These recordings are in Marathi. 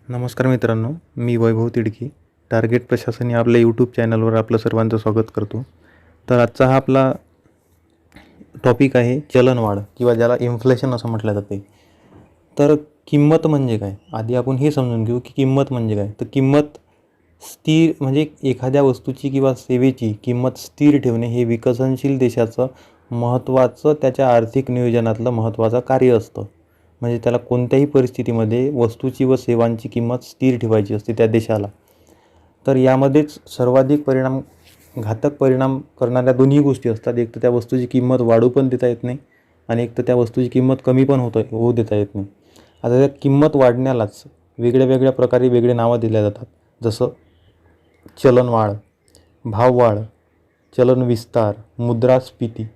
नमस्कार मित्रांनो, मी वैभव तिडकी. टार्गेट प्रशासन या आपल्या यूट्यूब चॅनलवर आपलं सर्वांचं स्वागत करतो. तर आजचा हा आपला टॉपिक आहे चलनवाढ किंवा ज्याला इन्फ्लेशन असं म्हटलं जाते. तर किंमत म्हणजे काय, आधी आपण हे समजून घेऊ की किंमत म्हणजे काय. तर किंमत स्थिर म्हणजे एखाद्या वस्तूची किंवा सेवेची किंमत स्थिर ठेवणे हे विकसनशील देशाचं महत्त्वाचं त्याच्या आर्थिक नियोजनातलं महत्त्वाचं कार्य असतं. म्हणजे त्याला कोणत्याही परिस्थितीमध्ये वस्तूची व सेवांची किंमत स्थिर ठेवायची असते त्या देशाला. तर यामध्येच सर्वाधिक घातक परिणाम करणाऱ्या दोन्ही गोष्टी असतात. एक तर त्या वस्तूची किंमत वाढू पण देता येत नाही आणि एक तर त्या वस्तूची किंमत कमी पण होऊ देता येत नाही. आता त्या किंमत वाढण्यालाच वेगळ्या वेगळ्या प्रकारे वेगळे नावं दिल्या जातात. जसं चलनवाढ, भाववाढ, चलन विस्तार, मुद्रास्फीती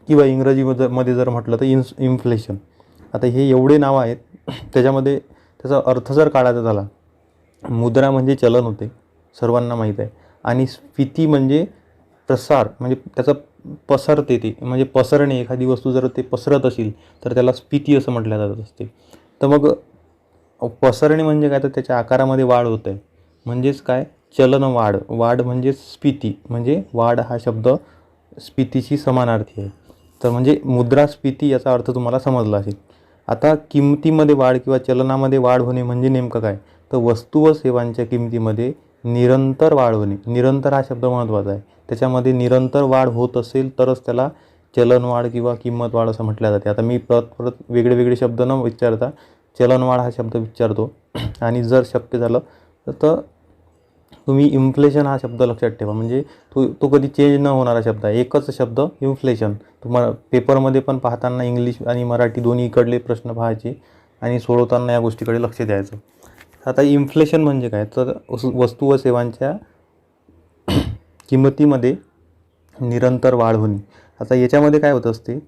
किंवा इंग्रजीमध्ये जर म्हटलं तर इन्फ्लेशन. आता हे एवढे नावं आहेत. त्याच्यामध्ये त्याचा अर्थ जर काढायचा झाला, मुद्रा म्हणजे चलन होते, सर्वांना माहीत आहे. आणि स्फीती म्हणजे प्रसार, म्हणजे त्याचं पसरते, ते म्हणजे पसरणे. एखादी वस्तू जर ते पसरत असेल तर त्याला स्फीती असं म्हटलं जात असते. तर मग पसरणे म्हणजे काय, तर त्याच्या आकारामध्ये वाढ होत आहे म्हणजेच काय, चलनवाढ. वाढ म्हणजे स्फीती, म्हणजे वाढ हा शब्द स्फीतीशी समानार्थी आहे. तर म्हणजे मुद्रास्फीती याचा अर्थ तुम्हाला समजला असेल. आता किमतीमध्ये वाढ किंवा चलनामध्ये वाढ होणे म्हणजे नेमकं काय, तर वस्तू व सेवांच्या किमतीमध्ये निरंतर वाढ होणे. निरंतर हा शब्द महत्त्वाचा आहे. त्याच्यामध्ये निरंतर वाढ होत असेल तरच त्याला चलनवाढ किंवा किंमत वाढ असं म्हटलं जाते. आता मी परत वेगळे वेगळे शब्द न विचारता चलनवाढ हा शब्द विचारतो. आणि जर शक्य झालं तर तुम्ही इन्फ्लेशन हा शब्द लक्षात ठेवा. म्हणजे तो कधी चेंज न होणारा शब्द आहे. एकच शब्द इन्फ्लेशन. तुम्हाला पेपरमध्ये पण पाहताना इंग्लिश आणि मराठी दोन्हीकडले प्रश्न पाहायचे आणि सोडवताना या गोष्टीकडे लक्ष द्यायचं. आता इन्फ्लेशन म्हणजे काय, तर वस्तू व सेवांच्या किंमतीमध्ये निरंतर वाढ होणे. आता याच्यामध्ये काय होत असते,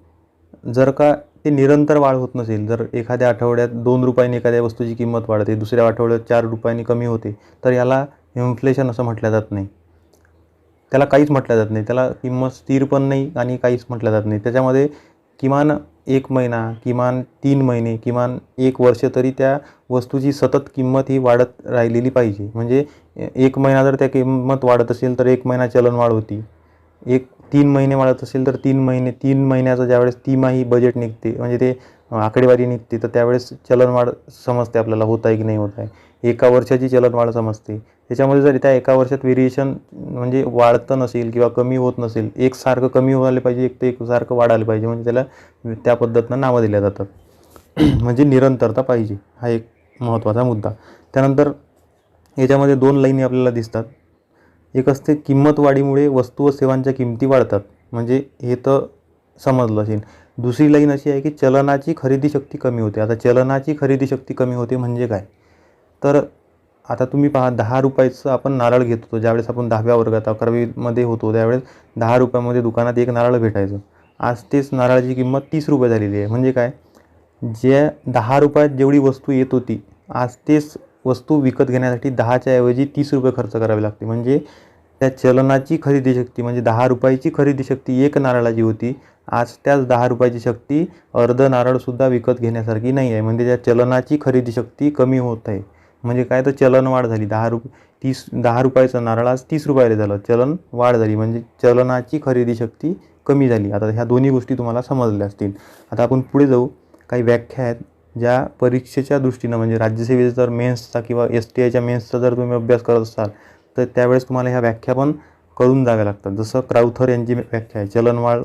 जर का ते निरंतर वाढ होत नसेल, जर एखाद्या आठवड्यात 2 रुपयांनी एखाद्या वस्तूची किंमत वाढते, दुसऱ्या आठवड्यात 4 रुपयांनी कमी होते, तर याला इन्फ्लेशन असं म्हटलं जात नाही. त्याला काहीच म्हटलं जात नाही. त्याला किंमत स्थिर पण नाही आणि काहीच म्हटलं जात नाही. त्याच्यामध्ये किमान 1 महिना, किमान 3 महिने, किमान 1 वर्ष तरी त्या वस्तूची सतत किंमत ही वाढत राहिलेली पाहिजे. म्हणजे 1 महिना जर त्या किंमत वाढत असेल तर 1 महिना चलनवाढ होती. 3 महिने वाढत असेल तर 3 महिन्याचं ज्यावेळेस तिमाही बजेट निघते, म्हणजे ते आकडेवारी निघते, तर त्यावेळेस चलनवाढ समजते आपल्याला होत आहे की नाही होत आहे. एका वर्षाची चलनवाढ समजते. त्याच्यामध्ये जर त्या एका वर्षात व्हेरिएशन म्हणजे वाढतं नसेल किंवा कमी होत नसेल, एकसारखं कमी व्हायला पाहिजे, एक तर एकसारखं वाढायला पाहिजे, म्हणजे त्याला त्या पद्धतीनं नावं दिल्या जातात. म्हणजे निरंतरता पाहिजे, हा एक महत्त्वाचा मुद्दा. त्यानंतर याच्यामध्ये 2 लाईनी आपल्याला दिसतात. एक असते किंमत वाढीमुळे वस्तू व सेवांच्या किमती वाढतात, म्हणजे हे तर समजलं असेल. दुसरी लाईन अशी आहे की चलनाची खरेदी शक्ती कमी होते. आता चलनाची खरेदी शक्ती कमी होते म्हणजे काय, तर आता तुम्ही पहा, 10 रुपयाचं आपण नारळ घेत होतो ज्यावेळेस आपण 10व्या वर्गात 11वीमध्ये होतो, त्यावेळेस 10 रुपयामध्ये दुकानात एक नारळ भेटायचं. आज तेच नारळाची किंमत 30 रुपये झालेली आहे. म्हणजे काय, ज्या 10 रुपयात जेवढी वस्तू येत होती, आज तेच वस्तू विकत घेण्यासाठी 10च्या ऐवजी 30 रुपये खर्च करावे लागते. म्हणजे त्या चलनाची खरेदी शक्ती, म्हणजे 10 रुपयाची खरेदी शक्ती एक नारळाची होती, आज त्याच 10 रुपयाची शक्ती अर्ध नारळसुद्धा विकत घेण्यासारखी नाही आहे. म्हणजे त्या चलनाची खरेदी शक्ती कमी होत आहे. म्हणजे काय, तर चलनवाढ झाली. 10 रुपयाचं नारळ आज 30 रुपयाला झालं, चलन वाढ झाली, म्हणजे चलनाची खरेदी शक्ती कमी झाली. आता ह्या दोन्ही गोष्टी तुम्हाला समजल्या असतील. आता आपण पुढे जाऊ. काही व्याख्या आहेत ज्या परीक्षेच्या दृष्टीनं, म्हणजे राज्यसेवेचा जर मेन्सचा किंवा STIच्या मेन्सचा जर तुम्ही अभ्यास करत असाल तर त्यावेळेस तुम्हाला ह्या व्याख्या पण करून जाव्या लागतात. जसं क्राउथर यांची व्याख्या आहे, चलनवाढ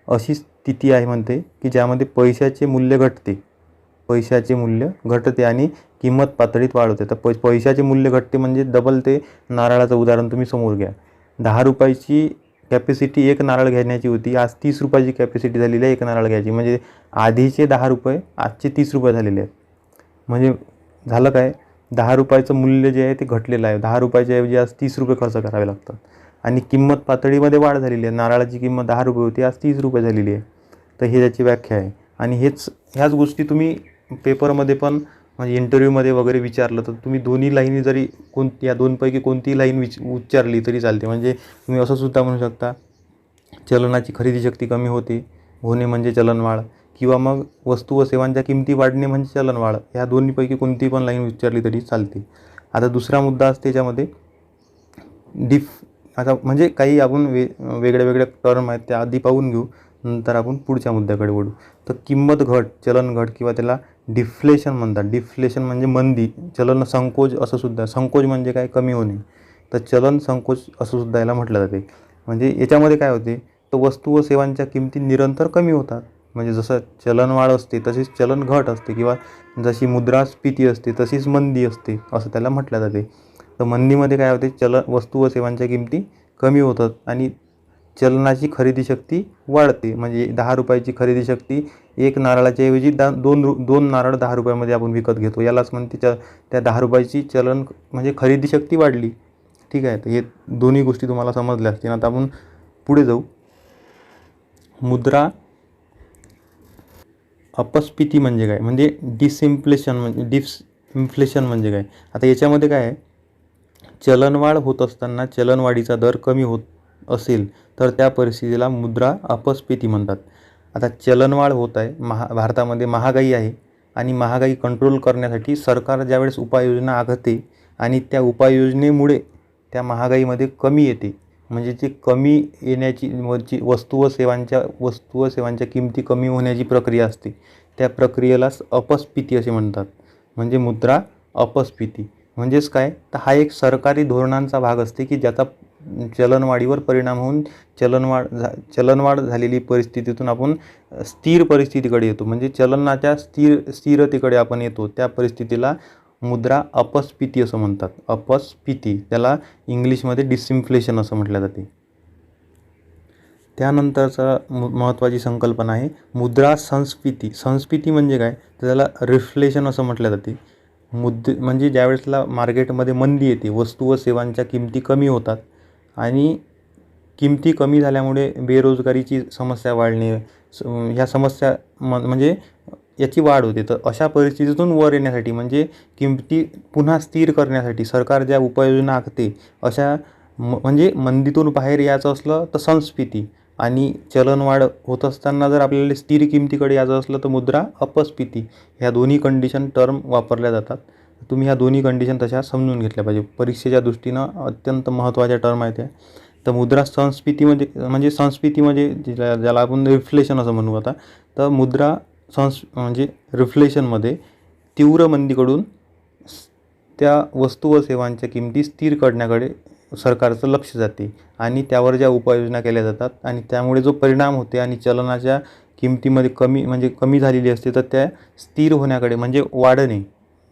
अशी स्थिती आहे म्हणते की ज्यामध्ये पैशाचे मूल्य घटते आणि किंमत पातळीत वाढ होते. तर पैशाचे मूल्य घटते म्हणजे डबल ते नारळाचं उदाहरण तुम्ही समोर घ्या. 10 रुपयाची कॅपॅसिटी एक नारळ घेण्याची होती, आज 30 रुपयाची कॅपॅसिटी झालेली आहे एक नारळ घ्यायची. म्हणजे आधीचे 10 रुपये आजचे 30 रुपये झालेले आहेत. म्हणजे झालं काय, 10 रुपयाचं मूल्य जे आहे ते घटलेलं आहे. 10 रुपयाच्या ऐवजी आज 30 रुपये खर्च करावे लागतात आणि किंमत पातळीमध्ये वाढ झालेली आहे. नारळाची किंमत 10 रुपये होती, आज 30 रुपये झालेली आहे. तर ही त्याची व्याख्या आहे. आणि ह्याच गोष्टी तुम्ही पेपरमध्ये पण, म्हणजे इंटरव्ह्यूमध्ये वगैरे विचारलं तर तुम्ही दोन्ही लाईनी जरी या दोनपैकी कोणतीही लाईन उच्चारली तरी चालते. म्हणजे तुम्ही असं सुद्धा म्हणू शकता, चलनाची खरेदी शक्ती कमी होणे म्हणजे चलनवाढ, किंवा मग वस्तू व सेवांच्या किमती वाढणे म्हणजे चलनवाढ. ह्या दोन्हीपैकी कोणती पण लाईन विचारली तरी चालते. आता दुसरा मुद्दा असते त्याच्यामध्ये आता म्हणजे काही आपण वेगळ्या वेगळ्या टर्म आहेत त्या आधी पाहून घेऊ, नंतर आपण पुढच्या मुद्द्याकडे वळू. तर किंमत घट, चलन घट किंवा त्याला डिफ्लेशन म्हणतात. डिफ्लेशन म्हणजे मंदी, चलन संकोच असं सुद्धा. संकोच म्हणजे काय? कमी होणे. तर चलन संकोच असं सुद्धा याला म्हटलं जाते. म्हणजे याच्यामध्ये काय होते, तर वस्तू व सेवांच्या किमती निरंतर कमी होतात. म्हणजे जसं चलनवाढ असते तशीच चलन घट असते, किंवा जशी मुद्रास्फीती असते तशीच मंदी असते, असं त्याला म्हटलं जाते. तर मंदीमध्ये काय होते, वस्तू व सेवांच्या किमती कमी होतात आणि चलनाची खरेदी शक्ती वाढते. म्हणजे 10 रुपयाची खरेदी शक्ती एक नारळाच्या ऐवजी दोन नारळ 10 रुपयामध्ये आपण विकत घेतो. यालाच म्हणते त्या 10 रुपयाची चलन म्हणजे खरेदी शक्ती वाढली. ठीक आहे. तर हे दोन्ही गोष्टी तुम्हाला समजल्या असतील. आता आपण पुढे जाऊ. मुद्रा अपस्फीती म्हणजे काय? म्हणजे डिसइन्फ्लेशन म्हणजे काय? आता याच्यामध्ये काय आहे, चलनवाढ होत असताना चलनवाढीचा दर कमी होत असेल तर त्या परिस्थितीला मुद्रा अपस्फीती म्हणतात. आता चलनवाढ होत आहे, भारतामध्ये महागाई आहे आणि महागाई कंट्रोल करण्यासाठी सरकार ज्यावेळेस उपाययोजना आखते आणि त्या उपाययोजनेमुळे त्या महागाईमध्ये कमी येते, म्हणजे जे कमी येण्याची वस्तू व सेवांच्या किमती कमी होण्याची प्रक्रिया असते, त्या प्रक्रियेलाच अपस्फीती असे म्हणतात. म्हणजे मुद्रा अपस्फीती म्हणजेच काय, तर हा एक सरकारी धोरणांचा भाग असते की ज्याचा चलनवाढीवर परिणाम होऊन चलनवाढ झालेली परिस्थितीतून आपण स्थिर परिस्थितीकडे येतो. म्हणजे चलनाच्या स्थिरतेकडे आपण येतो. त्या परिस्थितीला मुद्रा अपस्फीती असं म्हणतात. अपस्फीती, त्याला इंग्लिशमध्ये डिसइन्फ्लेशन असं म्हटलं जाते. त्यानंतरचा महत्त्वाची संकल्पना आहे मुद्रा संस्फीती. संस्फीती म्हणजे काय, तर त्याला रिफ्लेशन असं म्हटलं जाते. म्हणजे ज्यावेळेसला मार्केटमध्ये मंदी येते, वस्तू व सेवांच्या किमती कमी होतात आणि किमती कमी झाल्यामुळे बेरोजगारीची समस्या वाढणे, ह्या समस्या म्हणजे याची वाढ होते. तर अशा परिस्थितीतून वर येण्यासाठी, म्हणजे किमती पुन्हा स्थिर करण्यासाठी सरकार ज्या उपाययोजना आखते, अशा म्हणजे मंदीतून बाहेर यायचं असलं तर संस्फीती, आणि चलनवाढ होत असताना जर आपल्याला स्थिर किमतीकडे यायचं असलं तर मुद्रा अपस्फीती. ह्या दोन्ही कंडिशन टर्म वापरल्या जातात. तुम्ही ह्या दोन्ही कंडिशन तशा समजून घेतल्या पाहिजे. परीक्षेच्या दृष्टीनं अत्यंत महत्त्वाच्या टर्म आहेत त्या. तर मुद्रा संस्फीती म्हणजे संस्फीती म्हणजे ज्याला आपण रिफ्लेशन असं म्हणू. आता तर मुद्रा म्हणजे रिफ्लेशनमध्ये तीव्र मंदीकडून त्या वस्तू व सेवांच्या किमती स्थिर करण्याकडे सरकारचं लक्ष जाते आणि त्यावर ज्या उपाययोजना केल्या जातात आणि त्यामुळे जो परिणाम होते आणि चलनाच्या किमतीमध्ये कमी झालेली असते, तर त्या स्थिर होण्याकडे म्हणजे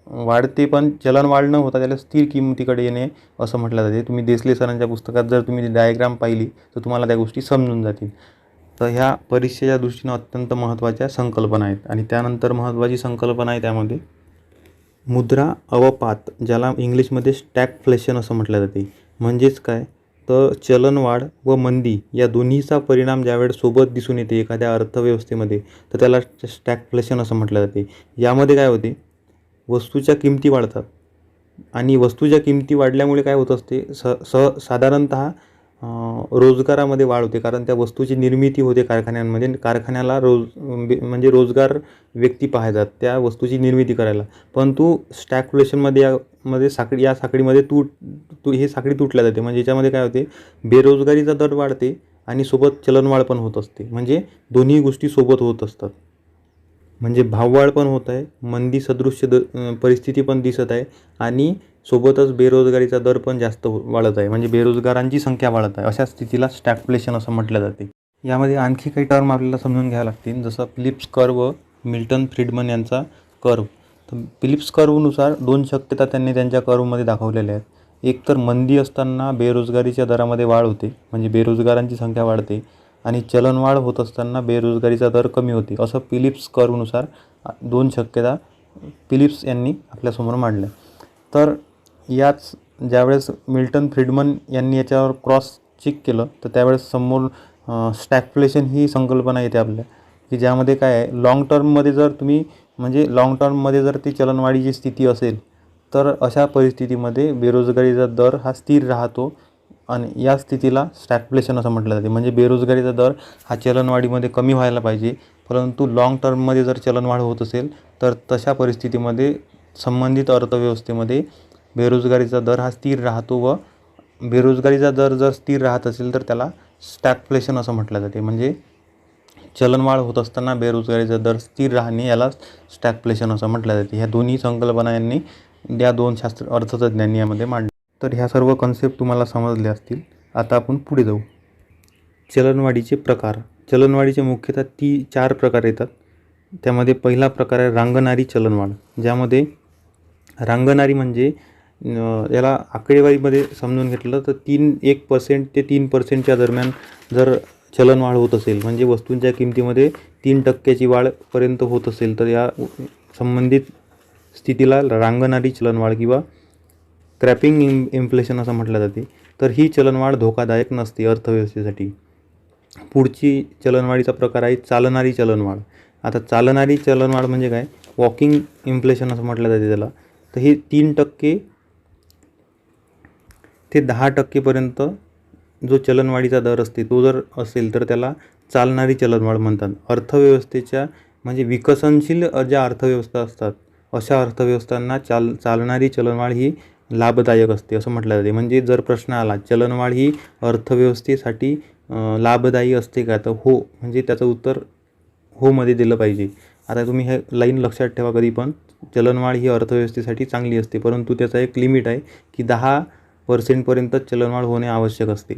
वाढते पण चलन वाढ न होता त्याला स्थिर किमतीकडे येणे असं म्हटलं जाते. तुम्ही देसले सरांच्या पुस्तकात जर तुम्ही डायग्राम पाहिली तर तुम्हाला त्या गोष्टी समजून जातील. तर ह्या परीक्षेच्या दृष्टीनं अत्यंत महत्त्वाच्या संकल्पना आहेत. आणि त्यानंतर महत्त्वाची संकल्पना आहे त्यामध्ये मुद्रा अवपात, ज्याला इंग्लिशमध्ये स्टॅगफ्लेशन असं म्हटलं जाते. म्हणजेच काय, तर चलनवाढ व मंदी या दोन्हीचा परिणाम ज्यावेळेस सोबत दिसून येते एखाद्या अर्थव्यवस्थेमध्ये, तर त्याला स्टॅगफ्लेशन असं म्हटलं जाते. यामध्ये काय होते, वस्तूच्या किमती वाढतात आणि वस्तूच्या किमती वाढल्यामुळे काय होत असते, साधारणतः रोजगारामध्ये वाढ होते, कारण त्या वस्तूची निर्मिती होते कारखान्यांमध्ये. कारखान्याला म्हणजे रोजगार व्यक्ती पाहतात त्या वस्तूची निर्मिती करायला. परंतु स्टॅगफ्लेशनमध्ये या साखळीमध्ये ही साखळी तुटल्या जाते. म्हणजे याच्यामध्ये काय होते, बेरोजगारीचा दर वाढते आणि सोबत चलनवाढ पण होत असते. म्हणजे दोन्ही गोष्टी सोबत होत असतात. म्हणजे भाववाढ पण होत आहे, मंदी सदृश्य परिस्थिती पण दिसत आहे आणि सोबतच बेरोजगारीचा दर पण जास्त वाढत आहे. म्हणजे बेरोजगारांची संख्या वाढत आहे. अशा स्थितीला स्टॅगफ्लेशन असं म्हटलं जाते. यामध्ये आणखी काही टर्म आपल्याला समजून घ्यावं लागतील, जसं फिलिप्स कर्व व मिल्टन फ्रीडमन यांचा कर्व. तर फिलिप्स कर्वनुसार दोन शक्यता त्यांनी त्यांच्या कर्वमध्ये दाखवलेल्या आहेत. एक तर मंदी असताना बेरोजगारीच्या दरामध्ये वाढ होते, म्हणजे बेरोजगारांची संख्या वाढते, आणि चलनवाढ होत असताना बेरोजगारीचा दर कमी होते. असं फिलिप्स कर्वनुसार दोन शक्यता फिलिप्स यांनी आपल्यासमोर मांडल्या. तर याच ज्यावेळेस मिल्टन फ्रीडमन यांनी याच्यावर क्रॉस चेक केलं तर त्यावेळेस समोर स्टॅगफ्लेशन ही संकल्पना येते आपल्या, की ज्यामध्ये काय आहे, लाँग टर्ममध्ये जर ती चलनवाढीची स्थिती असेल तर अशा परिस्थितीमध्ये बेरोजगारीचा दर हा स्थिर राहतो आणि या स्थितीला स्टॅगफ्लेशन असं म्हटलं जाते. म्हणजे बेरोजगारीचा दर हा चलनवाढीमध्ये कमी व्हायला पाहिजे, परंतु लाँग टर्ममध्ये जर चलनवाढ होत असेल तर तशा परिस्थितीमध्ये संबंधित अर्थव्यवस्थेमध्ये बेरोजगारीचा दर हा स्थिर राहतो व बेरोजगारीचा दर जर स्थिर राहत असेल तर त्याला स्टॅगफ्लेशन असं म्हटलं जाते. म्हणजे चलनवाढ होत असताना बेरोजगारीचा दर स्थिर राहणे याला स्टॅगफ्लेशन असं म्हटलं जाते. ह्या दोन्ही संकल्पना यांनी या दोन अर्थतज्ज्ञांनी यामध्ये मांडल्या. तर ह्या सर्व कन्सेप्ट तुम्हाला समजले असतील. आता आपण पुढे जाऊ. चलनवाढीचे प्रकार. चलनवाढीचे मुख्यतः 4 प्रकार येतात. त्यामध्ये पहिला प्रकार आहे रांगणारी चलनवाढ, ज्यामध्ये रांगणारी म्हणजे याला आकडेवारीमध्ये समजून घेतलं तर 1% ते 3% दरम्यान जर चलनवाढ होत असेल, म्हणजे वस्तूंच्या किमतीमध्ये 3% वाढपर्यंत होत असेल तर या संबंधित स्थितीला रांगणारी चलनवाढ किंवा क्रॅपिंग इन्फ्लेशन असं म्हटलं जाते. तर ही चलनवाढ धोकादायक नसते अर्थव्यवस्थेसाठी. पुढची चलनवाढीचा प्रकार आहे चालणारी चलनवाढ. आता चालणारी चलनवाढ म्हणजे काय, वॉकिंग इन्फ्लेशन असं म्हटलं जाते त्याला. तर हे 3% ते 10% जो चलनवाढीचा दर असते तो जर असेल तर त्याला चालणारी चलनवाढ म्हणतात. अर्थव्यवस्थेच्या म्हणजे विकसनशील ज्या अर्थव्यवस्था असतात अशा अर्थव्यवस्थांना चालणारी चलनवाढ ही लाभदायक असते असं म्हटलं जाते. म्हणजे जर प्रश्न आला चलनवाढ ही अर्थव्यवस्थेसाठी लाभदायी असते का, तर हो, म्हणजे त्याचं उत्तर हो मध्ये दिलं पाहिजे. आता तुम्ही हे लाईन लक्षात ठेवा कधी पण, चलनवाढ ही अर्थव्यवस्थेसाठी चांगली असते, परंतु त्याचा एक लिमिट आहे की 10% चलनवाढ होणे आवश्यक असते.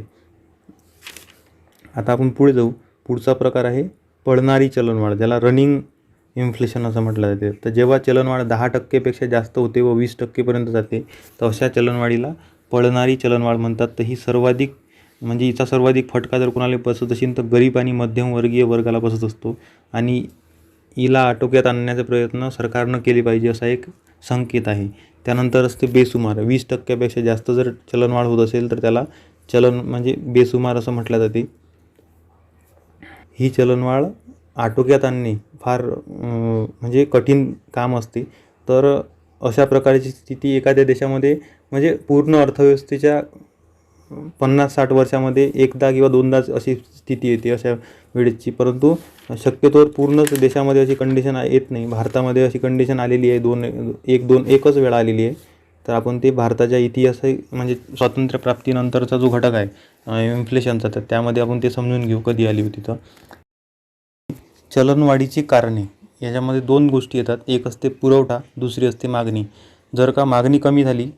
आता आपण पुढे जाऊ. पुढचा प्रकार आहे पळणारी चलनवाढ, ज्याला रनिंग इन्फ्लेशन असं म्हटलं जाते. तर जेव्हा चलनवाढ 10%पेक्षा जास्त होते व 20%पर्यंत जाते तर अशा चलनवाढीला पळणारी चलनवाढ म्हणतात. तर ही सर्वाधिक म्हणजे हिचा सर्वाधिक फटका जर कोणाला बसत असेल तर गरीब आणि मध्यमवर्गीय वर्गाला बसत असतो, आणि हिला आटोक्यात आणण्याचा प्रयत्न सरकारनं केले पाहिजे असा एक संकेत आहे. त्यानंतर असते बेसुमार. 20%पेक्षा जास्त जर चलनवाढ होत असेल तर त्याला म्हणजे बेसुमार असं म्हटलं जाते. ही चलनवाढ आटोक्यात आणणे फार म्हणजे कठीण काम असते. तर अशा प्रकारची स्थिती एखाद्या देशामध्ये म्हणजे पूर्ण अर्थव्यवस्थेच्या 50-60 वर्षामध्ये एकदा किंवा दोनदाच अशी स्थिती येते अशा वेळेची, परंतु शक्यतोवर पूर्णच देशामध्ये अशी कंडिशन येत नाही. भारतामध्ये अशी कंडिशन आलेली आहे, एकच वेळा आलेली आहे. तर आपण ते भारताच्या इतिहास म्हणजे स्वातंत्र्यप्राप्तीनंतरचा जो घटक आहे इन्फ्लेशनचा, तर त्यामध्ये आपण ते समजून घेऊ कधी आली होती. तर चलनवाढीची कारणे याच्यामध्ये 2 गोष्टी येतात. एक असते पुरवठा, दुसरी असते मागणी. जर का मागणी कमी झाली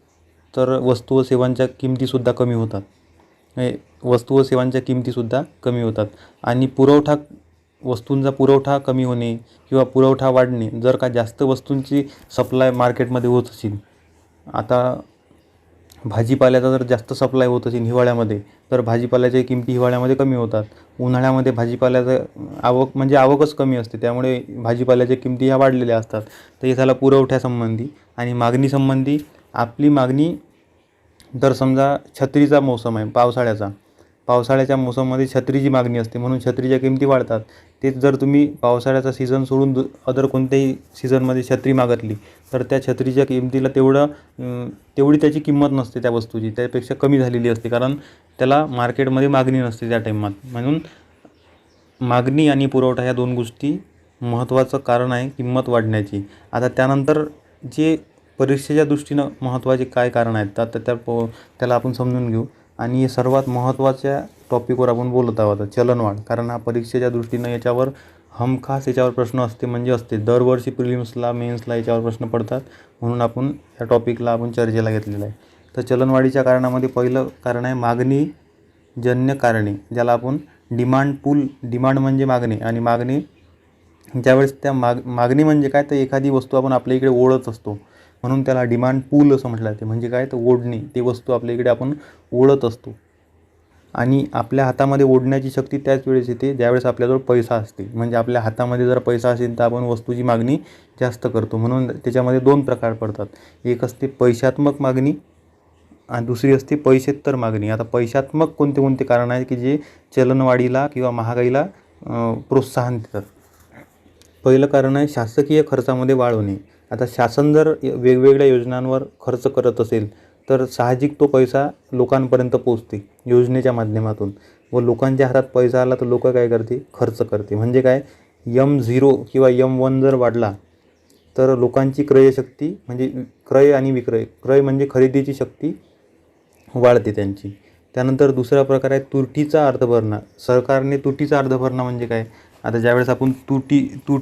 तर वस्तू व सेवांच्या किमतीसुद्धा कमी होतात. आणि वस्तूंचा पुरवठा कमी होणे किंवा पुरवठा वाढणे, जर का जास्त वस्तूंची सप्लाय मार्केटमध्ये होत असेल, आता भाजीपाल्याचा जर जास्त सप्लाय होत असेल हिवाळ्यामध्ये, तर भाजीपाल्याच्या किमती हिवाळ्यामध्ये कमी होतात. उन्हाळ्यामध्ये भाजीपाल्याचं आवकच कमी असते, त्यामुळे भाजीपाल्याच्या किमती ह्या वाढलेल्या असतात. तर हे झालं पुरवठ्यासंबंधी. आणि मागणीसंबंधी, आपली मागणी जर समजा छत्रीचा मोसम आहे पावसाळ्याच्या मोसममध्ये छत्रीची मागणी असते, म्हणून छत्रीच्या किमती वाढतात. तेच जर तुम्ही पावसाळ्याचा सीझन सोडून अदर कोणत्याही सीझनमध्ये छत्री मागितली तर त्या छत्रीच्या किमतीला तेवढी त्याची किंमत नसते त्या वस्तूची, त्यापेक्षा कमी झालेली असते, कारण त्याला मार्केटमध्ये मागणी नसते त्या टाईमात. म्हणून मागणी आणि पुरवठा ह्या 2 गोष्टी महत्त्वाचं कारण आहे किंमत वाढण्याची. आता त्यानंतर जे परीक्षेच्या दृष्टीनं महत्त्वाचे काय कारण आहेत तर त्याला आपण समजून घेऊ. आणि सर्वात महत्त्वाच्या टॉपिकवर आपण बोलत आहोत चलनवाढ, कारण हा परीक्षेच्या दृष्टीनं याच्यावर हमखास प्रश्न असते. दरवर्षी प्रिलिम्सला, मेन्सला याच्यावर प्रश्न पडतात, म्हणून आपण या टॉपिकला आपण चर्चेला घेतलेला आहे. तर चलनवाढीच्या कारणामध्ये पहिलं कारण आहे मागणीजन्य कारणे, ज्याला आपण डिमांड म्हणजे मागणी, आणि मागणी ज्यावेळेस त्या मागणी म्हणजे काय, तर एखादी वस्तू आपण आपल्या इकडे ओढत असतो, म्हणून त्याला डिमांड पूल असं म्हटलं जाते. म्हणजे काय, तर ओढणे, ती वस्तू आपल्या इकडे आपण ओढत असतो. आणि आपल्या हातामध्ये ओढण्याची शक्ती त्याच वेळेस येते ज्यावेळेस आपल्याजवळ पैसा असते. म्हणजे आपल्या हातामध्ये जर पैसा असेल तर आपण वस्तूची मागणी जास्त करतो. म्हणून त्याच्यामध्ये 2 प्रकार पडतात. एक असते पैशात्मक मागणी आणि दुसरी असते पैसेत्तर मागणी. आता पैशात्मक कोणते कारण आहे की जे चलनवाढीला किंवा महागाईला प्रोत्साहन देतात. पहिलं कारण आहे शासकीय खर्चामध्ये वाढ होणे. आता शासन जर वेगवेगळ्या योजनांवर खर्च करत असेल तर साहजिक तो पैसा लोकांपर्यंत पोचते योजनेच्या माध्यमातून, व लोकांच्या हातात पैसा आला तर लोक काय करते, खर्च करते. म्हणजे काय, M0 किंवा M1 जर वाढला तर लोकांची क्रयशक्ती म्हणजे क्रय आणि विक्रय, क्रय म्हणजे खरेदीची शक्ती वाढते त्यांची. त्यानंतर दुसरा प्रकार आहे तुटीचा अर्थ भरणा. सरकारने तुटीचा अर्थ भरणा म्हणजे काय, आता ज्यावेळेस आपण तूट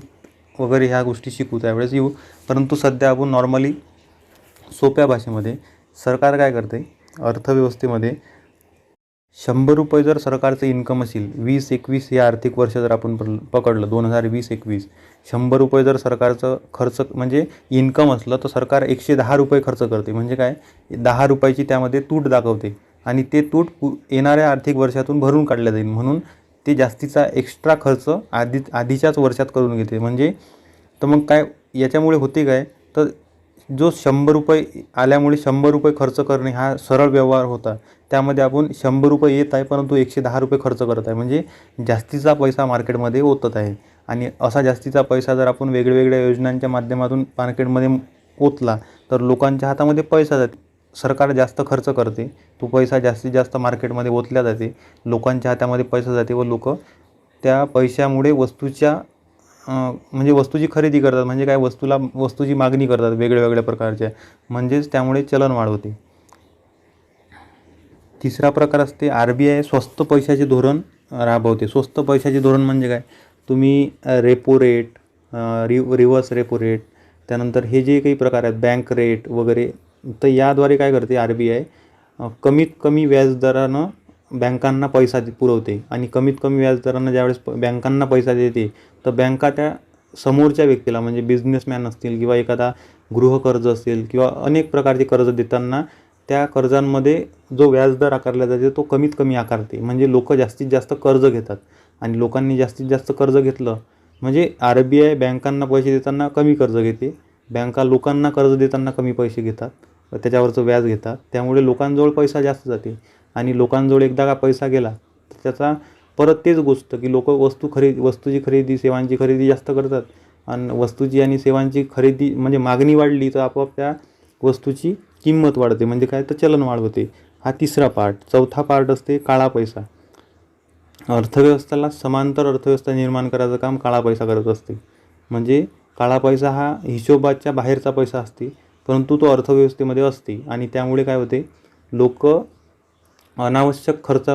वगैरे ह्या गोष्टी शिकू त्यावेळेस येऊ, परंतु सध्या आपण नॉर्मली सोप्या भाषेमध्ये सरकार काय करते, अर्थव्यवस्थेमध्ये 100 रुपये जर सरकारचं इन्कम असेल 20-21 या आर्थिक वर्ष जर आपण पकडलं 2020-21, 100 रुपये जर सरकारचं खर्च म्हणजे इन्कम असलं तर सरकार 110 रुपये खर्च करते. म्हणजे काय, 10 रुपयाची त्यामध्ये तूट दाखवते आणि ते तूट येणाऱ्या आर्थिक वर्षातून भरून काढल्या जाईल, म्हणून ते जास्तीचा एक्स्ट्रा खर्च आधीच्याच वर्षात करून घेते. म्हणजे तर मग काय याच्यामुळे होते काय, तर जो 100 रुपये आल्यामुळे 100 रुपये खर्च करणे हा सरळ व्यवहार होता, त्यामध्ये आपण 100 रुपये येत आहे परंतु 110 रुपये खर्च करत आहे, म्हणजे जास्तीचा पैसा मार्केटमध्ये ओतत आहे. आणि असा जास्तीचा पैसा जर आपण वेगवेगळ्या योजनांच्या माध्यमातून मार्केटमध्ये ओतला तर लोकांच्या हातामध्ये पैसा जाते, सरकार जास्त खर्च करते, तो पैसा जास्तीत जास्त मार्केटमध्ये ओतल्या जाते, लोकांच्या हातामध्ये पैसा जाते व लोक त्या पैशामुळे म्हणजे वस्तूची खरेदी करतात. म्हणजे काय, वस्तूची मागणी करतात वेगळ्या प्रकारच्या, म्हणजेच त्यामुळे चलनवाढ होते. तिसरा प्रकार असते RBI स्वस्त पैशाचे धोरण राबवते. स्वस्त पैशाचे धोरण म्हणजे काय, तुम्ही repo rate, reverse repo rate, त्यानंतर हे जे काही प्रकार आहेत बँक रेट वगैरे, तर याद्वारे काय करते RBI कमीत कमी व्याजदरानं बँकांना पैसा पुरवते. आणि कमीत कमी व्याजदरानं ज्यावेळेस बँकांना पैसा देते तर बँका त्या समोरच्या व्यक्तीला म्हणजे बिझनेसमॅन असतील किंवा एखादा गृहकर्ज असेल किंवा अनेक प्रकारचे कर्ज देताना त्या कर्जांमध्ये जो व्याजदर आकारला जाते तो कमीत कमी आकारते. म्हणजे लोक जास्तीत जास्त कर्ज घेतात आणि लोकांनी जास्तीत जास्त कर्ज घेतलं म्हणजे RBI बँकांना पैसे देताना कमी कर्ज घेते, बँका लोकांना कर्ज देताना कमी पैसे घेतात, त्याच्यावरचं व्याज घेतात, त्यामुळे लोकांजवळ पैसा जास्त जाते. आणि लोकांजवळ एकदा का पैसा गेला तर त्याचा परत तेच गोष्ट की लोक वस्तूची खरेदी सेवांची खरेदी जास्त करतात, आणि वस्तूची आणि सेवांची खरेदी म्हणजे मागणी वाढली तर आपोआप त्या वस्तूची किंमत वाढते. म्हणजे काय, तर चलनवाढ होते. हा तिसरा पार्ट. चौथा पार्ट असते काळा पैसा. अर्थव्यवस्थेला समांतर अर्थव्यवस्था निर्माण करायचं काम काळा पैसा करत असते. म्हणजे काळा पैसा हा हिशोबाच्या बाहेरचा पैसा असते, परंतु तो अर्थव्यवस्थेमध्ये असते आणि त्यामुळे काय होते, लोक अनावश्यक खर्च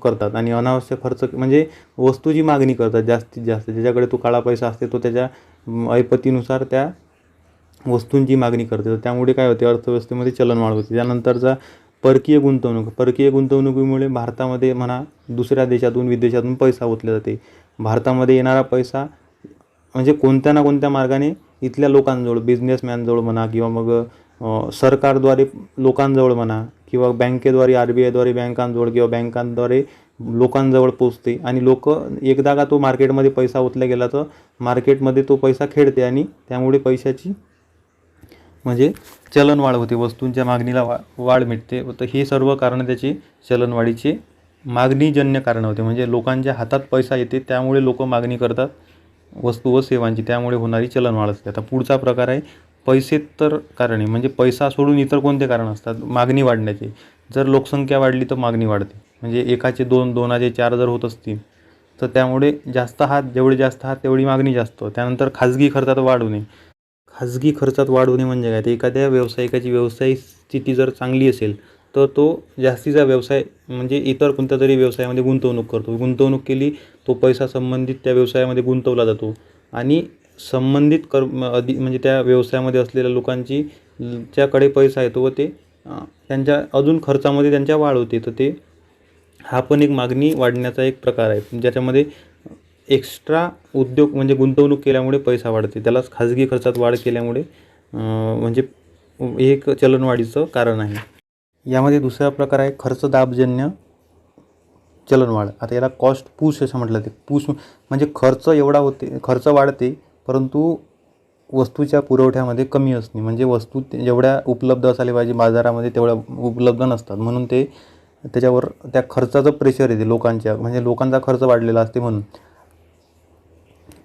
करतात. आणि अनावश्यक खर्च म्हणजे वस्तूची मागणी करतात जास्तीत जास्त. ज्याच्याकडे तो काळा पैसा असते तो त्याच्या ऐपतीनुसार त्या वस्तूंची मागणी करते, तर त्यामुळे काय होते, अर्थव्यवस्थेमध्ये चलनवाढ होते. त्यानंतरचा परकीय गुंतवणूक. परकीय गुंतवणुकीमुळे भारतामध्ये म्हणा दुसऱ्या देशातून विदेशातून पैसा ओतला जाते. भारतामध्ये येणारा पैसा म्हणजे कोणत्या ना कोणत्या मार्गाने इथल्या लोकांजवळ, बिझनेसमॅनजवळ म्हणा किंवा मग सरकारद्वारे लोकांजवळ म्हणा किंवा बँकेद्वारे RBIद्वारे बँकांजवळ किंवा बँकांद्वारे लोकांजवळ पोचते. आणि लोक एकदा का तो मार्केटमध्ये पैसा ओतला गेला तर मार्केटमध्ये तो पैसा खेळते आणि त्यामुळे पैशाची म्हणजे चलनवाढ होते, वस्तूंच्या मागणीला वाढ मिळते. तर हे सर्व कारण त्याची चलनवाढीचे मागणीजन्य कारण होते. म्हणजे लोकांच्या हातात पैसा येते त्यामुळे लोक मागणी करतात वस्तू व सेवांची, त्यामुळे होणारी चलनवाढ असते. आता पुढचा प्रकार आहे पैसेतर कारणे. म्हणजे पैसा सोडून इतर कोणते कारण असतात मागणी वाढण्याचे. जर लोकसंख्या वाढली तर मागणी वाढते. म्हणजे एकाचे 2, 2चे 4 जर होत असतील तर त्यामुळे जेवढे जास्त हात तेवढी मागणी जास्त. त्यानंतर खाजगी खर्चात वाढ होणे. खाजगी खर्चात वाढ होणे म्हणजे काय, तर एखाद्या व्यावसायिकाची व्यवसायिक स्थिती जर चांगली असेल तर तो जास्तीचा व्यवसाय म्हणजे इतर कोणत्या तरी व्यवसायामध्ये गुंतवणूक करतो. गुंतवणूक केली तो पैसा संबंधित त्या व्यवसायामध्ये गुंतवला जातो आणि संबंधित म्हणजे त्या व्यवसायामध्ये असलेल्या लोकांची च्याकडे पैसा येतो व ते त्यांच्या अजून खर्चामध्ये त्यांच्या वाढ होते. तर ते हा पण एक मागणी वाढण्याचा एक प्रकार आहे, ज्याच्यामध्ये एक्स्ट्रा उद्योग म्हणजे गुंतवणूक केल्यामुळे पैसा वाढते, त्यालाच खाजगी खर्चात वाढ केल्यामुळे म्हणजे हे एक चलनवाढीचं कारण आहे. यामध्ये दुसरा प्रकार आहे खर्चदाबजन्य चलनवाढ. आता याला कॉस्ट पुश असं म्हटलं ते. पुश म्हणजे खर्च वाढते परंतु वस्तूच्या पुरवठ्यामध्ये कमी असणे. म्हणजे वस्तू जेवढ्या उपलब्ध असायला पाहिजे बाजारामध्ये तेवढ्या उपलब्ध नसतात, म्हणून ते त्याच्यावर त्या खर्चाचं प्रेशर येते लोकांच्या, म्हणजे लोकांचा खर्च वाढलेला असते म्हणून.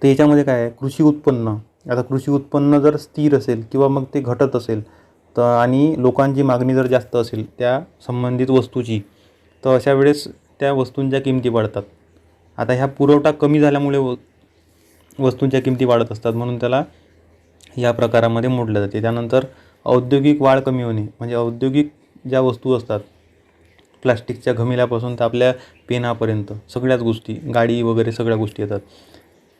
तर याच्यामध्ये काय आहे, कृषी उत्पन्न. आता कृषी उत्पन्न जर स्थिर असेल किंवा मग ते घटत असेल तर आणि लोकांची मागणी जर जास्त असेल त्या संबंधित वस्तूची, तर अशा वेळेस त्या वस्तूंच्या किमती वाढतात. आता ह्या पुरवठा कमी झाल्यामुळे वस्तूंच्या किमती वाढत असतात, म्हणून त्याला या प्रकारामध्ये मोडलं जाते. त्यानंतर औद्योगिक वाढ कमी होणे, म्हणजे औद्योगिक ज्या वस्तू असतात, प्लास्टिकच्या घमिल्यापासून तर आपल्या पेनापर्यंत सगळ्याच गोष्टी, गाडी वगैरे सगळ्या गोष्टी येतात.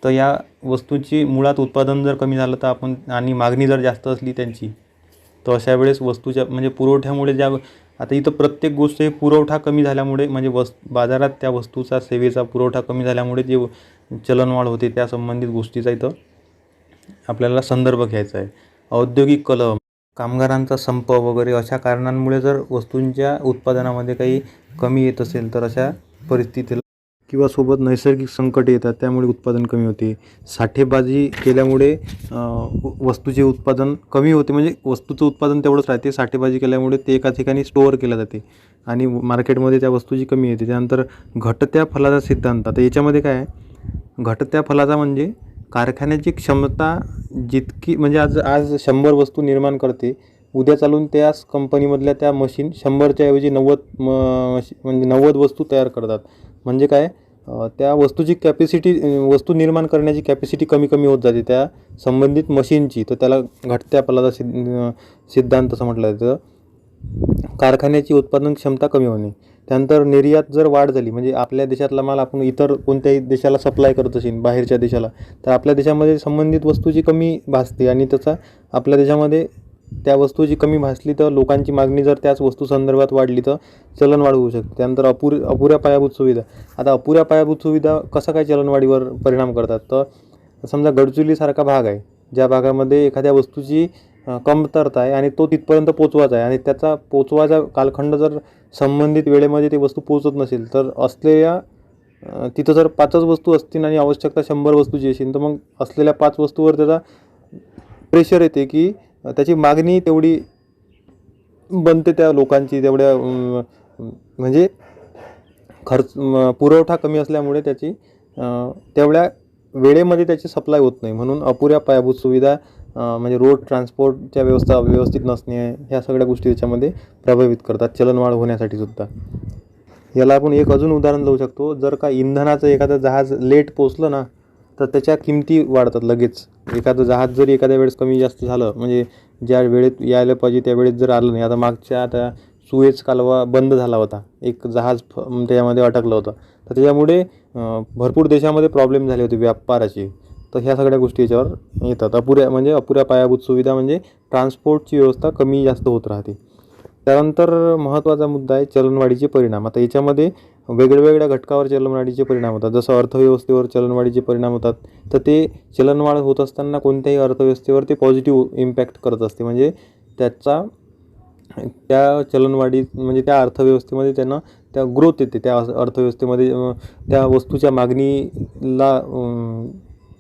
तर या वस्तूची मुळात उत्पादन जर कमी झालं तर आपण, आणि मागणी जर जास्त असली त्यांची, तर अशा वेळेस वस्तूच्या म्हणजे पुरवठ्यामुळे आता इथं प्रत्येक गोष्ट हे पुरवठा कमी झाल्यामुळे, म्हणजे बाजारात त्या वस्तूचा, सेवेचा पुरवठा कमी झाल्यामुळे जे चलनवाढ होते त्या संबंधित गोष्टीचा इथं आपल्याला संदर्भ घ्यायचा आहे. औद्योगिक कलह, कामगारांचा संप वगैरे अशा कारणांमुळे जर वस्तूंच्या उत्पादनामध्ये काही कमी येत असेल, तर अशा परिस्थितीला किंवा सोबत नैसर्गिक संकट येतात, त्यामुळे उत्पादन कमी होते. साठेबाजी केल्यामुळे वस्तूचे उत्पादन कमी होते, म्हणजे वस्तूचं उत्पादन तेवढंच राहते, साठेबाजी केल्यामुळे ते एका ठिकाणी स्टोअर केलं जाते आणि मार्केटमध्ये त्या वस्तूची कमी येते. त्यानंतर घटत्या फलाचा सिद्धांत. आता याच्यामध्ये काय आहे, घटत्या फलाचा म्हणजे कारखान्याची क्षमता जितकी, म्हणजे आज 100 वस्तू निर्माण करते, उद्या चालून त्याच कंपनीमधल्या त्या मशीन 100च्या ऐवजी 90 वस्तू तयार करतात. म्हणजे काय, त्या वस्तूची कॅपॅसिटी, वस्तू निर्माण करण्याची कॅपॅसिटी कमी कमी होत जाते त्या संबंधित मशीनची. तर त्याला घटत्या फलाचा सिद्धांत असं म्हटलं जातं. कारखान्याची उत्पादन क्षमता कमी होणे. त्यानंतर निर्यात जर वाढ झाली, म्हणजे आपल्या देशातला माल आपण इतर कोणत्याही देशाला सप्लाय करत असेल, बाहेरच्या देशाला, तर आपल्या देशामध्ये संबंधित वस्तूची कमी भासते आणि त्याचा आपल्या देशामध्ये त्या वस्तूची कमी भासली तर लोकांची मागणी जर त्याच वस्तू संदर्भात वाढली तर चलनवाढ होऊ शकते. त्यानंतर अपुऱ्या पायाभूत सुविधा. आता अपुऱ्या पायाभूत सुविधा कसं काय चलनवाढीवर परिणाम करतात, तर समजा गडचिरोलीसारखा भाग आहे, ज्या भागामध्ये एखाद्या वस्तूची कमतरता आहे आणि तो तिथपर्यंत पोचवायचा आहे, आणि त्याचा पोचवायचा कालखंड जर संबंधित वेळेमध्ये ती वस्तू पोचत नसेल, तर असलेल्या तिथं जर 5च वस्तू असतील आणि आवश्यकता 100 वस्तूची असेल, तर मग असलेल्या 5 वस्तूवर त्याचा प्रेशर येते की त्याची मागणी तेवढी बनते त्या लोकांची, तेवढ्या म्हणजे पुरवठा कमी असल्यामुळे त्याची तेवढ्या वेळेमध्ये त्याची सप्लाय होत नाही. म्हणून अपुऱ्या पायाभूत सुविधा, म्हणजे रोड ट्रान्सपोर्टच्या व्यवस्थित नसणे, ह्या सगळ्या गोष्टी त्याच्यामध्ये प्रभावित करतात चलनवाढ होण्यासाठी सुद्धा. याला आपण एक अजून उदाहरण देऊ शकतो. जर का इंधनाचं एखादं जहाज लेट पोचलं ना, तर त्याच्या किमती वाढतात लगेच. एखादं जहाज जरी एखाद्या वेळेस कमी जास्त झालं, म्हणजे ज्या वेळेत यायला पाहिजे त्या वेळेत जर आलं नाही, आता सुएझ कालवा बंद झाला होता, एक जहाज त्याच्यामध्ये अटकलं होतं, तर त्याच्यामुळे भरपूर देशामध्ये प्रॉब्लेम झाले होते व्यापाराचे. तर ह्या सगळ्या गोष्टी याच्यावर येतात. अपुऱ्या पायाभूत सुविधा म्हणजे ट्रान्सपोर्टची व्यवस्था कमी जास्त होत राहते. त्यानंतर महत्त्वाचा मुद्दा आहे चलनवाढीचे परिणाम. आता याच्यामध्ये वेगवेगळ्या घटकावर चलनवाढीचे परिणाम होतात. जसं अर्थव्यवस्थेवर चलनवाढीचे परिणाम होतात, तर ते चलनवाढ होत असताना कोणत्याही अर्थव्यवस्थेवर ते पॉझिटिव्ह इम्पॅक्ट करत असते. म्हणजे त्या चलनवाढीत, म्हणजे त्या अर्थव्यवस्थेमध्ये त्यांना त्या ग्रोथ येते, त्या अर्थव्यवस्थेमध्ये त्या वस्तूच्या मागणीला,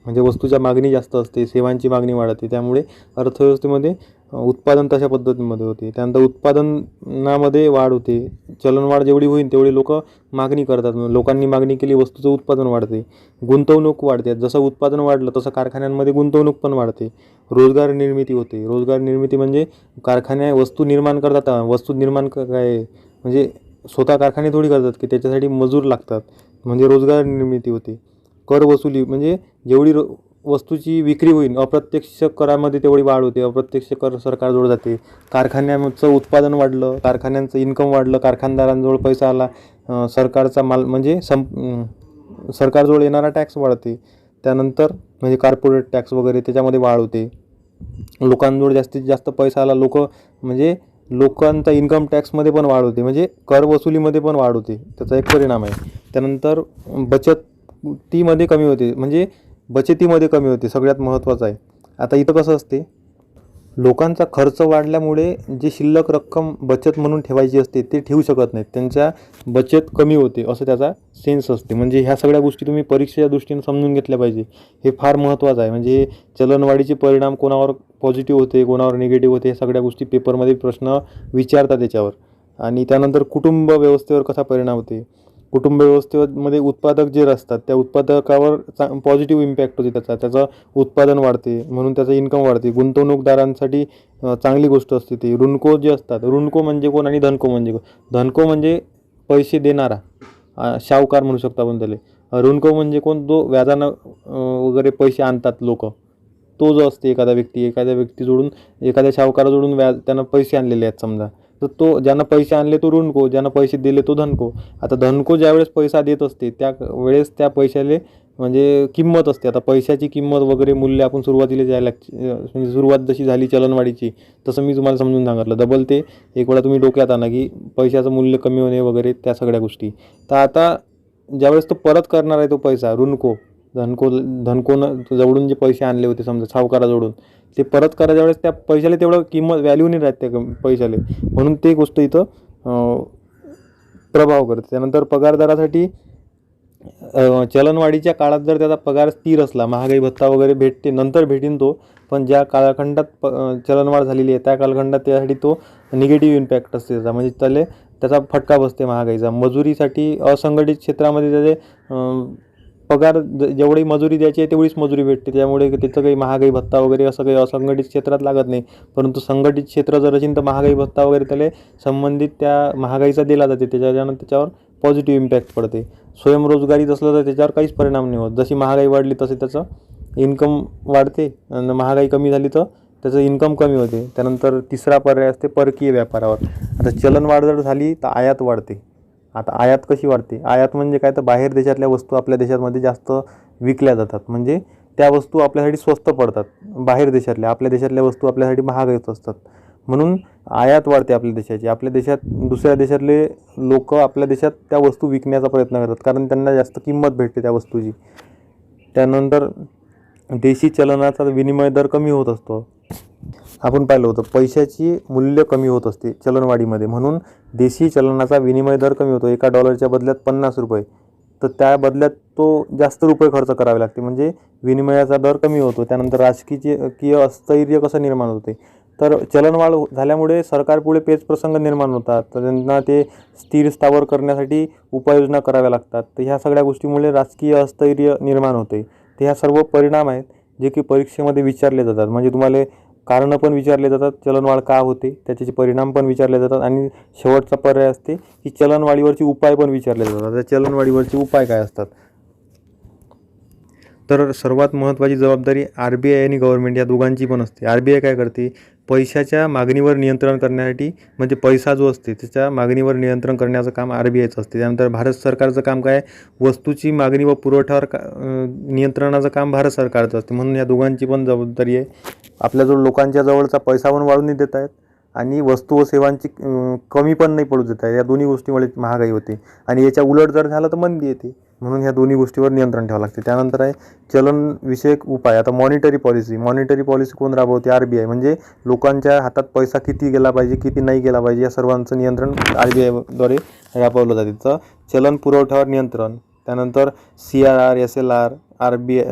म्हणजे वस्तूच्या मागणी जास्त असते, सेवांची मागणी वाढते, त्यामुळे अर्थव्यवस्थेमध्ये उत्पादन तशा पद्धतीमध्ये होते. त्यानंतर उत्पादनामध्ये वाढ होते. चलनवाढ जेवढी होईल तेवढी लोक मागणी करतात, लोकांनी मागणी केली, वस्तूचं उत्पादन वाढते. गुंतवणूक वाढते. जसं उत्पादन वाढलं तसं कारखान्यांमध्ये गुंतवणूक पण वाढते. रोजगार निर्मिती होते. रोजगार निर्मिती म्हणजे वस्तू निर्माण करतात. वस्तू निर्माण काय म्हणजे स्वतः कारखाने थोडी करतात की त्याच्यासाठी मजूर लागतात, म्हणजे रोजगार निर्मिती होते. कर वसुली, म्हणजे जेवढी वस्तूची विक्री होईल अप्रत्यक्ष करामध्ये तेवढी वाढ होते. अप्रत्यक्ष कर सरकारजवळ जाते. कारखान्याचं उत्पादन वाढलं, कारखान्यांचं इन्कम वाढलं, कारखानदारांजवळ पैसा आला, सरकारचा माल म्हणजे सरकारजवळ येणारा टॅक्स वाढते. त्यानंतर म्हणजे कॉर्पोरेट टॅक्स वगैरे त्याच्यामध्ये वाढ होते. लोकांजवळ जास्तीत जास्त पैसा आला, म्हणजे लोकांचा इन्कम टॅक्समध्ये पण वाढ होते, म्हणजे कर वसुलीमध्ये पण वाढ होते. त्याचा एक परिणाम आहे. त्यानंतर बचतीमध्ये कमी होते, म्हणजे बचतीमध्ये कमी होते, सगळ्यात महत्त्वाचं आहे. आता इथं कसं असते, लोकांचा खर्च वाढल्यामुळे जी शिल्लक रक्कम बचत म्हणून ठेवायची असते ते ठेवू शकत नाहीत, त्यांच्या बचत कमी होते, असं त्याचा सेन्स असते. म्हणजे ह्या सगळ्या गोष्टी तुम्ही परीक्षेच्या दृष्टीने समजून घेतल्या पाहिजे. हे फार महत्त्वाचं आहे. म्हणजे चलनवाढीचे परिणाम कोणावर पॉझिटिव्ह होते, कोणावर निगेटिव्ह होते, हे सगळ्या गोष्टी पेपरमध्ये प्रश्न विचारतात त्याच्यावर. आणि त्यानंतर कुटुंब व्यवस्थेवर कसा परिणाम होते. कुटुंब व्यवस्थेमध्ये उत्पादक जे असतात त्या उत्पादकावर पॉझिटिव्ह इम्पॅक्ट होते त्याचं उत्पादन वाढते, म्हणून त्याचं इन्कम वाढते. गुंतवणूकदारांसाठी चांगली गोष्ट असते ती. ऋणको जे असतात, ऋणको म्हणजे कोण आणि धनको म्हणजे कोण? धनको म्हणजे पैसे देणारा, सावकार म्हणू शकतो आपण त्याला. ऋणको म्हणजे कोण? जो व्याजानं वगैरे पैसे आणतात लोक, तो जो असते एखादा व्यक्तीजोडून, एखाद्या सावकाराजोडून व्याज त्यानं पैसे आणलेले आहेत समजा, तर तो ज्यानं पैसे आणले तो ऋणको, ज्यानं पैसे दिले तो धनको. आता धनको ज्यावेळेस पैसा देत असते त्यावेळेस त्या पैशाले म्हणजे किंमत असते. आता पैशाची किंमत वगैरे मूल्य आपण सुरुवातीला द्यायला म्हणजे सुरुवात जशी झाली चलनवाढीची, तसं मी तुम्हाला समजून सांगितलं. डबल ते एक वेळा तुम्ही डोक्यात आणा की पैशाचं मूल्य कमी होणे वगैरे त्या सगळ्या गोष्टी. तर आता ज्यावेळेस तो परत करणार आहे तो पैसा, धनकोनं जवळून जे पैसे आणले होते समजा सावकाराजवळून, ते परत करा ज्यावेळेस त्या पैशाला तेवढं किंमत व्हॅल्यू नाही राहत त्या पैशाला, म्हणून ते गोष्ट इथं प्रभाव करते. त्यानंतर पगारदारासाठी चलनवाढीच्या काळात जर त्याचा पगार स्थिर असला, महागाई भत्ता वगैरे भेटते, नंतर भेटीन तो, पण ज्या कालखंडात चलनवाढ झालेली आहे त्या कालखंडात त्यासाठी तो निगेटिव्ह इम्पॅक्ट असते त्याचा, म्हणजे त्याचा फटका बसते महागाईचा. मजुरीसाठी असंघटित क्षेत्रामध्ये त्याचे पगार जेवढी मजुरी द्यायची आहे तेवढीच मजुरी भेटते, त्यामुळे त्याचं काही महागाई भत्ता वगैरे असं काही असंघटित क्षेत्रात लागत नाही. परंतु संघटित क्षेत्र जर असेल तर महागाई भत्ता वगैरे त्याला संबंधित त्या महागाईचा दिला जाते, त्याच्यावर पॉझिटिव्ह इम्पॅक्ट पडते. स्वयंरोजगारीत असलं तर त्याच्यावर काहीच परिणाम नाही होत. जशी महागाई वाढली तसे त्याचं इन्कम वाढते, आणि महागाई कमी झाली तर त्याचं इन्कम कमी होते. त्यानंतर तिसरा पर्याय असते परकीय व्यापारावर. आता चलनवाढ जर झाली तर आयात वाढते. आता आयात कशी वाढते? आयात म्हणजे काय? तर बाहेर देशातल्या वस्तू आपल्या देशामध्ये जास्त विकल्या जातात, म्हणजे त्या वस्तू आपल्यासाठी स्वस्त पडतात बाहेर देशातल्या. आपल्या देशातल्या वस्तू आपल्यासाठी महागाईच असतात, म्हणून आयात वाढते आपल्या देशाची. आपल्या देशात दुसऱ्या देशातले लोक आपल्या देशात त्या वस्तू विकण्याचा प्रयत्न करतात, कारण त्यांना जास्त किंमत भेटते त्या वस्तूची. त्यानंतर देशी चलनाचा विनिमय दर कमी होत असतो. आपण पाहिलं होतं पैशाची मूल्य कमी होत असते चलनवाढीमध्ये, म्हणून देशी चलनाचा विनिमय दर कमी होतो. एका डॉलरच्या बदल्यात 50 रुपये, तर त्या बदल्यात तो जास्त रुपये खर्च करावे लागते, म्हणजे विनिमयाचा दर कमी होतो. त्यानंतर राजकीय अस्थिर्य कसं निर्माण होते? तर चलनवाढ झाल्यामुळे सरकारपुढे पेचप्रसंग निर्माण होतात, तर त्यांना ते स्थिर स्थावर करण्यासाठी उपाययोजना कराव्या लागतात. तर ह्या सगळ्या गोष्टीमुळे राजकीय अस्थिर्य निर्माण होते. तर ह्या सर्व परिणाम आहेत जे की परीक्षेमध्ये विचारले जातात, म्हणजे तुम्हाला कारणं पण विचारले जातात, चलनवाढ का होते त्याचे परिणाम पण विचारले जातात, आणि शेवटचा पर्याय असते की चलनवाढीवरचे उपाय पण विचारले जातात. तर चलनवाढीवरचे उपाय काय असतात? तर सर्वात महत्त्वाची जबाबदारी RBI आणि गव्हर्नमेंट या दोघांची पण असते. RBI काय करते? पैशाच्या मागणीवर नियंत्रण करण्यासाठी, म्हणजे पैसा जो असते त्याच्या मागणीवर नियंत्रण करण्याचं काम RBIचं असते. त्यानंतर भारत सरकारचं काम काय? वस्तूची मागणी व पुरवठ्यावर नियंत्रणाचं काम भारत सरकारचं असते. म्हणून या दोघांची पण जबाबदारी आहे. आपल्याजवळ लोकांच्या जवळचा पैसा पण वाढून नाही देत आहेत, आणि वस्तू व सेवांची कमी पण नाही पडू देत आहे. या दोन्ही गोष्टीमुळे महागाई होते, आणि याच्या उलट जर झालं तर मंदी येते. म्हणून ह्या दोन्ही गोष्टीवर नियंत्रण ठेवावं लागते. त्यानंतर आहे चलनविषयक उपाय. आता मॉनिटरी पॉलिसी कोण राबवते? RBI. म्हणजे लोकांच्या हातात पैसा किती गेला पाहिजे, किती नाही गेला पाहिजे, या सर्वांचं नियंत्रण RBIद्वारे राबवलं जाते. तर चलन पुरवठ्यावर नियंत्रण, त्यानंतर CRR, SLR, RBI,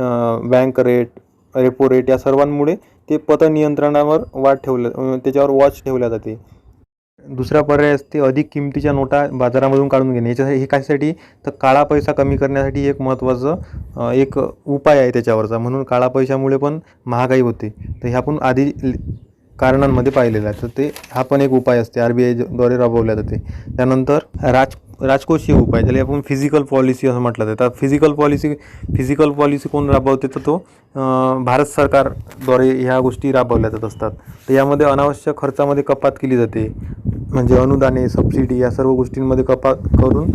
bank rate, repo rate, या सर्वांमुळे ते पतनियंत्रणावर त्याच्यावर वॉच ठेवल्या जाते. दुसरा पर्याय असते अधिक किमतीच्या नोटा बाजारामधून काढून घेणे. हे कशासाठी? तर काळा पैसा कमी करण्यासाठी एक महत्त्वाचं एक उपाय आहे त्याच्यावरचा, म्हणून काळा पैशामुळे पण महागाई होते. तर हे आपण आधी कारणांमध्ये पाहिलेलं आहे. तर हा पण एक उपाय असते, RBIद्वारे राबवल्या जाते. त्यानंतर राजकोषीय उपाय, ज्याला आपण फिजिकल पॉलिसी असं म्हटलं जातं. तर फिजिकल पॉलिसी कोण राबवते? तर तो भारत सरकारद्वारे ह्या गोष्टी राबवल्या जात असतात. तर यामध्ये अनावश्यक खर्चामध्ये कपात केली जाते, म्हणजे अनुदाने, सबसिडी या सर्व गोष्टींमध्ये कपात करून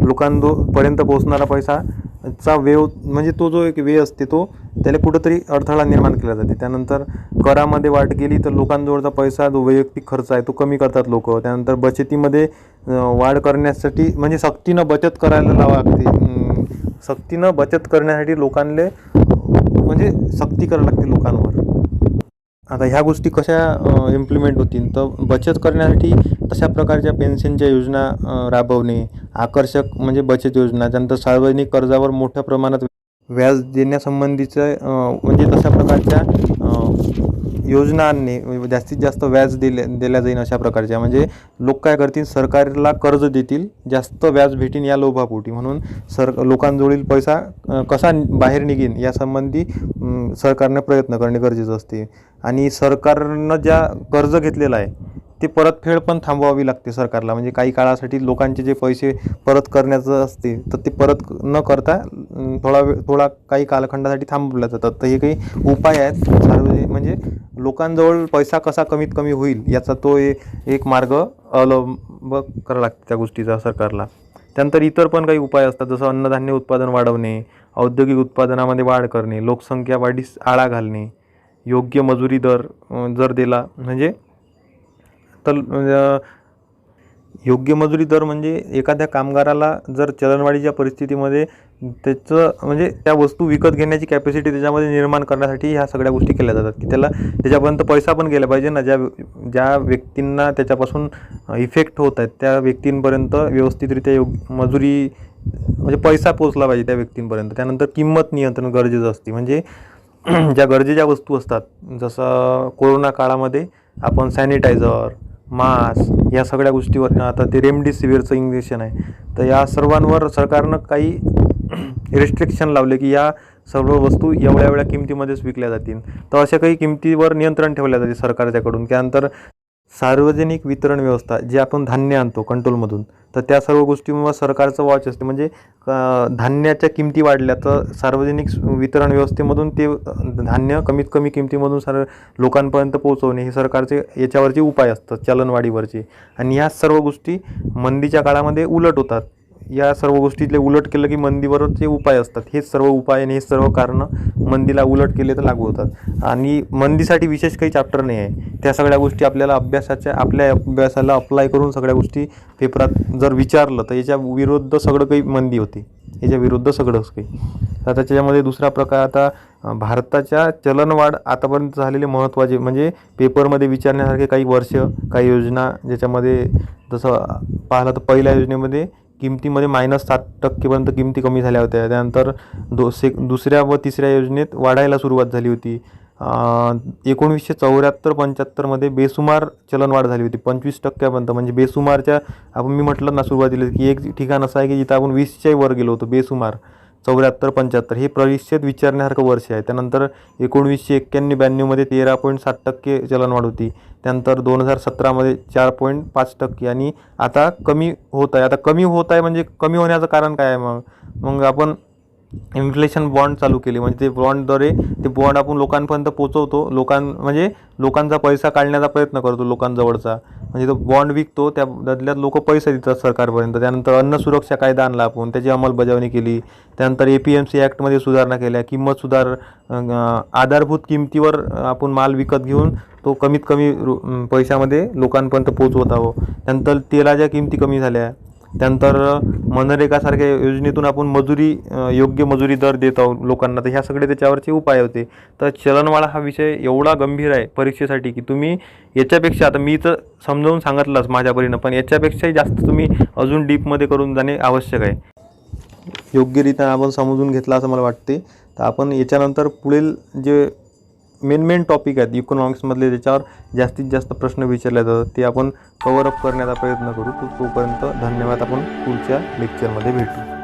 लोकांपर्यंत पोहोचणारा पैसाचा वेव, म्हणजे तो जो एक वे असते तो त्याला कुठंतरी अडथळा निर्माण केला जाते. त्यानंतर करामध्ये वाढ केली तर लोकांजवळचा पैसा जो वैयक्तिक खर्च आहे तो कमी करतात लोक. त्यानंतर बचतीमध्ये वाढ करण्यासाठी, म्हणजे सक्तीनं बचत करायला लावा लागते. सक्तीनं बचत करण्यासाठी लोकांना म्हणजे सक्ती करावी लागते लोकांवर. आता ह्या गोष्टी कशा इम्प्लिमेंट होतील? तर बचत करण्यासाठी तशा प्रकारच्या पेन्शनच्या योजना राबवणे, आकर्षक म्हणजे बचत योजना, त्यानंतर सार्वजनिक कर्जावर मोठ्या प्रमाणात व्याज देण्यासंबंधीचं म्हणजे तशा प्रकारच्या योजना आणणे, जास्तीत जास्त व्याज दिल्या जाईल अशा प्रकारच्या, म्हणजे लोक काय करतील, सरकारला कर्ज देतील, जास्त व्याज भेटीन या लोभापोटी, म्हणून लोकांजवळील पैसा कसा बाहेर निघेन यासंबंधी सरकारने प्रयत्न करणे गरजेचं असते. आणि सरकारनं ज्या कर्ज घेतलेलं आहे ते परतफेड पण थांबवावी लागते सरकारला, म्हणजे काही काळासाठी लोकांचे जे पैसे परत करण्याचं असते तर ते परत न करता थोडा काही कालखंडासाठी थांबवल्या जातात. तर हे काही उपाय आहेत म्हणजे लोकांजवळ पैसा कसा कमीत कमी होईल याचा तो एक मार्ग अवलंब करावा लागते त्या गोष्टीचा सरकारला. त्यानंतर इतर पण काही उपाय असतात, जसं अन्नधान्य उत्पादन वाढवणे, औद्योगिक उत्पादनामध्ये वाढ करणे, लोकसंख्या वाढीस आळा घालणे, योग्य मजुरी दर जर दिला म्हणजे तर योग्य मजुरी दर म्हणजे एखाद्या कामगाराला जर चलनवाढीच्या परिस्थितीमध्ये त्याचं म्हणजे त्या वस्तू विकत घेण्याची कॅपॅसिटी त्याच्यामध्ये निर्माण करण्यासाठी ह्या सगळ्या गोष्टी केल्या जातात, की त्याला त्याच्यापर्यंत पैसा पण गेला पाहिजे ना, ज्या व्यक्तींना त्याच्यापासून इफेक्ट होत आहेत त्या व्यक्तींपर्यंत व्यवस्थितरित्या मजुरी म्हणजे पैसा पोचला पाहिजे त्या व्यक्तींपर्यंत. त्यानंतर किंमत नियंत्रण गरजेचं असते, म्हणजे ज्या गरजेच्या वस्तू असतात, जसं कोरोना काळामध्ये आपण सॅनिटायझर, मास्क या सगळ्या गोष्टीवर, आता ते रेमडेसिवीरचं इंजेक्शन आहे, तर या सर्वांवर सरकारनं काही रिस्ट्रिक्शन लावले की या सर्व वस्तू एवढ्या किमतीमध्येच विकल्या जातील. तर अशा काही किमतीवर नियंत्रण ठेवल्या जाते सरकारच्याकडून. त्यानंतर सार्वजनिक वितरण व्यवस्था, जे आपण धान्य आणतो कंट्रोलमधून, तर त्या सर्व गोष्टींवर सरकारचं वॉच असते, म्हणजे धान्याच्या किमती वाढल्या तर सार्वजनिक वितरण व्यवस्थेमधून ते धान्य कमीत कमी किमतीमधून लोकांपर्यंत पोहोचवणे हे सरकारचे याच्यावरचे उपाय असतात चलनवाढीवरचे. आणि ह्या सर्व गोष्टी मंदीच्या काळामध्ये उलट होतात. या सर्व गोष्टीतले उलट केलं की मंदीवरचे उपाय असतात. हेच सर्व उपाय आणि हे सर्व कारणं मंदीला उलट केले तर लागू होतात. आणि मंदीसाठी विशेष काही चॅप्टर नाही आहे, त्या सगळ्या गोष्टी आपल्या अभ्यासाला अप्लाय करून सगळ्या गोष्टी पेपरात जर विचारलं तर याच्या विरुद्ध सगळं काही मंदी होती, याच्या विरुद्ध सगळंच काही. तर त्याच्यामध्ये दुसरा प्रकार, आता भारताच्या चलनवाढ आतापर्यंत झालेले महत्त्वाचे म्हणजे पेपरमध्ये विचारण्यासारखे काही वर्ष, काही योजना, ज्याच्यामध्ये जसं पाहिलं तर पहिल्या योजनेमध्ये किमतीमध्ये -7% किमती कमी झाल्या होत्या. त्यानंतर दुसऱ्या व तिसऱ्या योजनेत वाढायला सुरुवात झाली होती. 1974-75मध्ये बेसुमार चलनवाढ झाली होती 25%पर्यंत, म्हणजे बेसुमारच्या मी म्हटलं ना सुरुवातीला की एक ठिकाण असं आहे की जिथं आपण 20च्या वर गेलो होतो. बेसुमार 74-75 हे परीक्षेत विचारण्यासारखं वर्ष आहे. त्यानंतर 1991-92मध्ये 13.7% चलनवाढ होती. त्यानंतर 2017मध्ये 4.5% आणि आता कमी होत आहे. आता कमी होत आहे म्हणजे कमी होण्याचं कारण काय आहे? मग आपण इन्फ्लेशन बॉन्ड चालू केले, म्हणजे ते बॉन्डद्वारे ते बॉन्ड आपण लोकांपर्यंत पोचवतो, म्हणजे लोकांचा पैसा काढण्याचा प्रयत्न करतो लोकांजवळचा, म्हणजे तो बॉन्ड विकतो, त्या बदल्यात लोक पैसे देतात सरकारपर्यंत. त्यानंतर अन्न सुरक्षा कायदा आणला आपण, त्याची अंमलबजावणी केली. त्यानंतर APMC ॲक्टमध्ये सुधारणा केल्या, आधारभूत किमतीवर आपण माल विकत घेऊन तो कमीत कमी पैशामध्ये लोकांपर्यंत पोचवत आहोत. त्यानंतर तेलाच्या किमती कमी झाल्या. त्यानंतर मनरेगासारख्या योजनेतून आपण योग्य मजुरी दर देत आहोत लोकांना. तर ह्या सगळे त्याच्यावरचे उपाय होते. तर चलनवाढ हा विषय एवढा गंभीर आहे परीक्षेसाठी की तुम्ही याच्यापेक्षा, आता मी तर समजावून सांगितलंच माझ्या परीनं, पण याच्यापेक्षाही जास्त तुम्ही अजून डीपमध्ये करून जाणे आवश्यक आहे. योग्यरित्या आपण समजून घेतला असं मला वाटते. तर आपण याच्यानंतर पुढील जे मेन टॉपिक आहेत इकॉनॉमिक्समधले, त्याच्यावर जास्तीत जास्त प्रश्न विचारले जातात, ते आपण कव्हर अप करण्याचा प्रयत्न करू. तोपर्यंत धन्यवाद. आपण पुढच्या लेक्चरमध्ये भेटू.